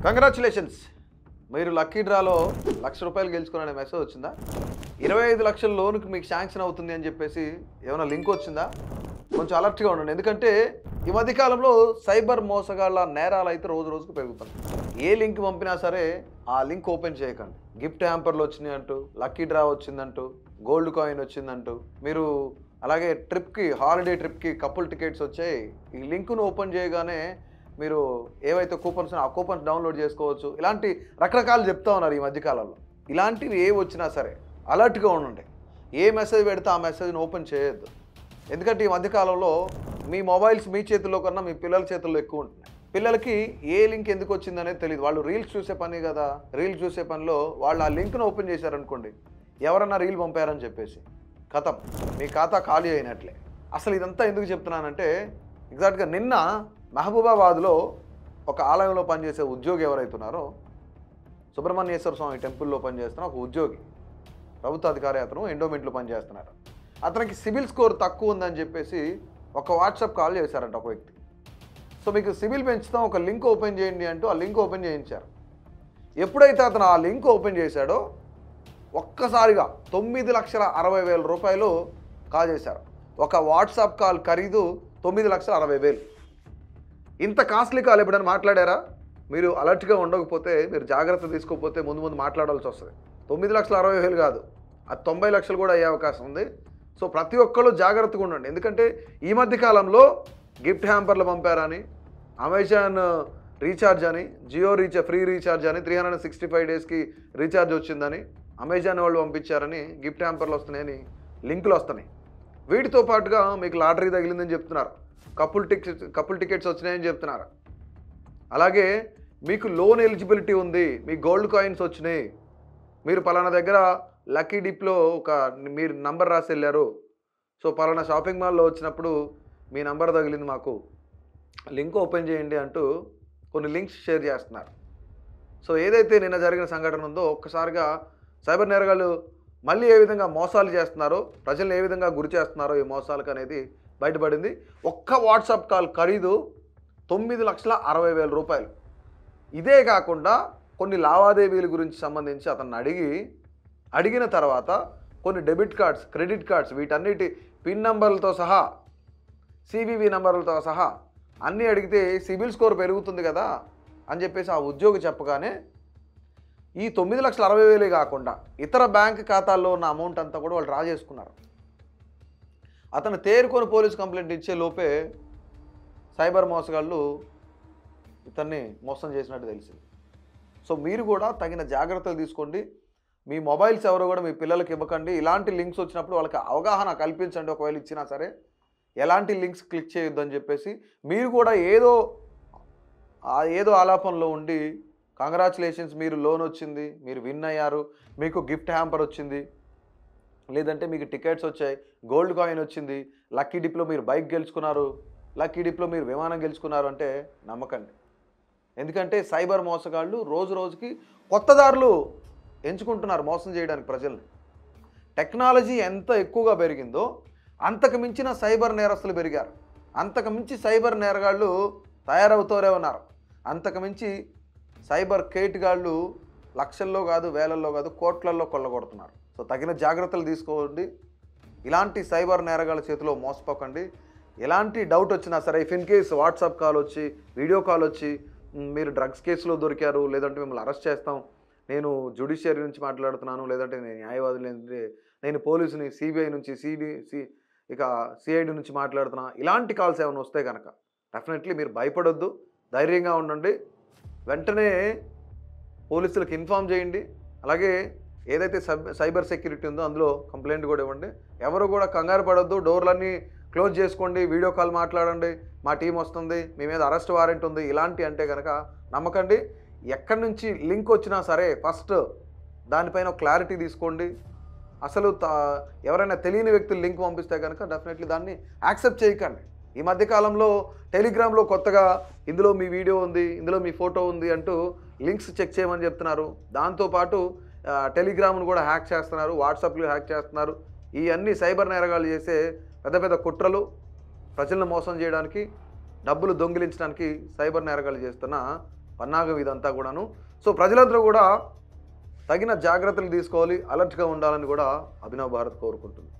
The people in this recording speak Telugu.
కంగ్రాచులేషన్స్, మీరు లక్కీ డ్రాలో ₹1,00,000 గెలుచుకునే మెసేజ్ వచ్చిందా? 25 లక్షల లోన్కి మీకు శాంక్షన్ అవుతుంది అని చెప్పేసి ఏమైనా లింక్ వచ్చిందా? కొంచెం అలర్ట్గా ఉండండి, ఎందుకంటే ఈ మధ్యకాలంలో సైబర్ మోసగాళ్ళ నేరాలు అయితే రోజు రోజుకు పెరుగుతాయి. ఏ లింక్ పంపినా సరే ఆ లింక్ ఓపెన్ చేయకండి. గిఫ్ట్ హ్యాంపర్లు వచ్చినాయి అంటూ, లక్కీ డ్రా వచ్చిందంటూ, గోల్డ్ కాయిన్ వచ్చిందంటూ, మీరు అలాగే ట్రిప్కి, హాలిడే ట్రిప్కి కపుల్ టికెట్స్ వచ్చాయి, ఈ లింక్ను ఓపెన్ చేయగానే మీరు ఏవైతే కూపన్స్ ఆ కూపన్స్ డౌన్లోడ్ చేసుకోవచ్చు, ఇలాంటి రకరకాలు చెప్తా ఉన్నారు ఈ మధ్యకాలంలో. ఇలాంటివి ఏ వచ్చినా సరే అలర్ట్గా ఉండండి. ఏ మెసేజ్ పెడితే ఆ మెసేజ్ని ఓపెన్ చేయొద్దు, ఎందుకంటే ఈ మధ్యకాలంలో మీ మొబైల్స్ మీ చేతుల్లో కన్నా మీ పిల్లల చేతుల్లో ఎక్కువ ఉంటున్నాయి. పిల్లలకి ఏ లింక్ ఎందుకు వచ్చిందనేది తెలియదు. వాళ్ళు రీల్స్ చూసే పని కదా, రీల్స్ చూసే పనిలో వాళ్ళు ఆ లింక్ను ఓపెన్ చేశారనుకోండి, ఎవరన్నా రీల్ పంపారని చెప్పేసి కథం, మీ ఖాతా ఖాళీ అయినట్లే. అసలు ఇదంతా ఎందుకు చెప్తున్నానంటే, ఎగ్జాక్ట్గా నిన్న మహబూబాబాద్లో ఒక ఆలయంలో పనిచేసే ఉద్యోగి ఎవరైతున్నారో, సుబ్రహ్మణ్యేశ్వర స్వామి టెంపుల్లో పనిచేస్తున్న ఒక ఉద్యోగి, ప్రభుత్వ అధికారి, అతను ఎండోమెంట్లో పనిచేస్తున్నారు. అతనికి సిబిల్ స్కోర్ తక్కువ ఉందని చెప్పేసి ఒక వాట్సాప్ కాల్ చేశారంట ఒక వ్యక్తి. సో మీకు సిబిల్ పెంచుతాం, ఒక లింక్ ఓపెన్ చేయండి అంటూ ఆ లింక్ ఓపెన్ చేయించారు. ఎప్పుడైతే అతను ఆ లింక్ ఓపెన్ చేశాడో ఒక్కసారిగా ₹9,60,000 కాల్ చేశారు. ఒక వాట్సాప్ కాల్ ఖరీదు ₹9,60,000. ఇంత కాస్ట్లీ కాల్ ఎప్పుడైనా మాట్లాడారా? మీరు అలర్ట్గా ఉండకపోతే, మీరు జాగ్రత్త తీసుకోకపోతే ముందు మాట్లాడాల్సి వస్తుంది. 9,60,000 కాదు, అది 90 లక్షలు కూడా అయ్యే అవకాశం ఉంది. సో ప్రతి ఒక్కళ్ళు జాగ్రత్తగా ఉండండి, ఎందుకంటే ఈ మధ్య కాలంలో గిఫ్ట్ హ్యాంపర్లు పంపారని, అమెజాన్ రీఛార్జ్ అని, జియో ఫ్రీ రీఛార్జ్ అని, 365 డేస్కి రీఛార్జ్ వచ్చిందని, అమెజాన్ వాళ్ళు పంపించారని గిఫ్ట్ హ్యాంపర్లు వస్తున్నాయని లింకులు వస్తున్నాయి. వీటితో పాటుగా మీకు లాటరీ తగిలిందని చెప్తున్నారు, కపుల్ టికెట్స్ వచ్చినాయని చెప్తున్నారు. అలాగే మీకు లోన్ ఎలిజిబిలిటీ ఉంది, మీ గోల్డ్ కాయిన్స్ వచ్చినాయి, మీరు పలానా దగ్గర లక్కీ డిప్లో మీరు నంబర్ రాసి వెళ్ళారు, సో పలానా షాపింగ్ మాల్లో వచ్చినప్పుడు మీ నంబర్ తగిలింది, మాకు లింక్ ఓపెన్ చేయండి అంటూ కొన్ని లింక్స్ షేర్ చేస్తున్నారు. సో ఏదైతే నిన్న జరిగిన సంఘటన ఉందో, ఒక్కసారిగా సైబర్ నేరగాళ్ళు మళ్ళీ ఏ విధంగా మోసాలు చేస్తున్నారో, ప్రజలను ఏ విధంగా గురి చేస్తున్నారో ఈ మోసాలకు అనేది బయటపడింది. ఒక్క వాట్సాప్ కాల్ ఖరీదు ₹9,60,000. ఇదే కాకుండా కొన్ని లావాదేవీల గురించి సంబంధించి అతన్ని అడిగిన తర్వాత కొన్ని డెబిట్ కార్డ్స్, క్రెడిట్ కార్డ్స్, వీటన్నిటి పిన్ నంబర్లతో సహా, సివివి నంబర్లతో సహా అన్నీ అడిగితే సిబిల్ స్కోర్ పెరుగుతుంది కదా అని చెప్పేసి ఆ ఉద్యోగి చెప్పగానే ఈ ₹9,60,000 కాకుండా ఇతర బ్యాంక్ ఖాతాల్లో ఉన్న అమౌంట్ అంతా కూడా వాళ్ళు డ్రా చేసుకున్నారు. అతను తేరుకొని పోలీస్ కంప్లైంట్ ఇచ్చే లోపే సైబర్ మోసగాళ్ళు ఇతన్ని మోసం చేసినట్టు తెలిసింది. సో మీరు కూడా తగిన జాగ్రత్తలు తీసుకోండి. మీ మొబైల్స్ ఎవరో కూడా మీ పిల్లలకి ఇవ్వకండి. ఇలాంటి లింక్స్ వచ్చినప్పుడు వాళ్ళకి అవగాహన కల్పించండి. ఒకవేళ ఇచ్చినా సరే ఎలాంటి లింక్స్ క్లిక్ చేయొద్దని చెప్పేసి, మీరు కూడా ఏదో ఆలాపనలో ఉండి కంగ్రాచులేషన్స్, మీరు లోన్ వచ్చింది, మీరు విన్ అయ్యారు, మీకు గిఫ్ట్ హ్యాంపర్ వచ్చింది, లేదంటే మీకు టికెట్స్ వచ్చాయి, గోల్డ్ కాయిన్ వచ్చింది, లక్కీ డిప్లో మీరు బైక్ గెలుచుకున్నారు, లక్కీ డిప్లో మీరు విమానం గెలుచుకున్నారు అంటే నమ్మకండి. ఎందుకంటే సైబర్ మోసగాళ్ళు రోజు రోజుకి కొత్త దారులు ఎంచుకుంటున్నారు మోసం చేయడానికి ప్రజల్ని. టెక్నాలజీ ఎంత ఎక్కువగా పెరిగిందో అంతకు మించిన సైబర్ నేరస్తులు పెరిగారు, అంతకు మించి సైబర్ నేరగాళ్ళు తయారవుతూనే ఉన్నారు, అంతకు మించి సైబర్ కేటుగాళ్ళు లక్షల్లో కాదు, వేలల్లో కాదు, కోట్లల్లో కొల్లగొడుతున్నారు. సో తగిన జాగ్రత్తలు తీసుకోండి. ఇలాంటి సైబర్ నేరగాళ్ళ చేతిలో మోసపోకండి. ఎలాంటి డౌట్ వచ్చినా సరే, if in case WhatsApp call వచ్చి, వీడియో కాల్ వచ్చి, మీరు డ్రగ్స్ కేసులో దొరికారు, లేదంటే మిమ్మల్ని అరెస్ట్ చేస్తాం, నేను జ్యుడిషియరీ నుంచి మాట్లాడుతున్నాను, లేదంటే నేను న్యాయవాదులు, లేదంటే నేను పోలీసుని, సిబిఐ నుంచి, సిఐడి నుంచి మాట్లాడుతున్నా, ఇలాంటి కాల్స్ ఏమైనా వస్తే కనుక డెఫినెట్లీ మీరు భయపడొద్దు, ధైర్యంగా ఉండండి. వెంటనే పోలీసులకు ఇన్ఫామ్ చేయండి. అలాగే ఏదైతే సైబర్ సెక్యూరిటీ ఉందో అందులో కంప్లైంట్ కూడా ఇవ్వండి. ఎవరు కూడా కంగారు పడొద్దు, డోర్లన్నీ క్లోజ్ చేసుకోండి, వీడియో కాల్ మాట్లాడండి, మా టీం వస్తుంది, మీ మీద అరెస్ట్ వారెంట్ ఉంది, ఇలాంటి అంటే కనుక నమ్మకండి. ఎక్కడి నుంచి లింక్ వచ్చినా సరే ఫస్ట్ దానిపైన క్లారిటీ తీసుకోండి. అసలు ఎవరైనా తెలియని వ్యక్తులు లింక్ పంపిస్తే కనుక డెఫినెట్లీ దాన్ని యాక్సెప్ట్ చేయకండి. ఈ మధ్యకాలంలో టెలిగ్రామ్లో కొత్తగా ఇందులో మీ వీడియో ఉంది, ఇందులో మీ ఫోటో ఉంది అంటూ లింక్స్ చెక్ చేయమని చెప్తున్నారు. దాంతోపాటు టెలిగ్రామ్ను కూడా హ్యాక్ చేస్తున్నారు, వాట్సాప్లో హ్యాక్ చేస్తున్నారు. ఈ అన్ని సైబర్ నేరగాళ్ళు చేసే పెద్ద పెద్ద కుట్రలు, ప్రజలను మోసం చేయడానికి, డబ్బులు దొంగిలించడానికి సైబర్ నేరగాళ్ళు చేస్తున్న పన్నాగం ఇదంతా కూడాను. సో ప్రజలందరూ కూడా తగిన జాగ్రత్తలు తీసుకోవాలి, అలర్ట్‌గా ఉండాలని కూడా అభినవ్ భారత్ కోరుకుంటుంది.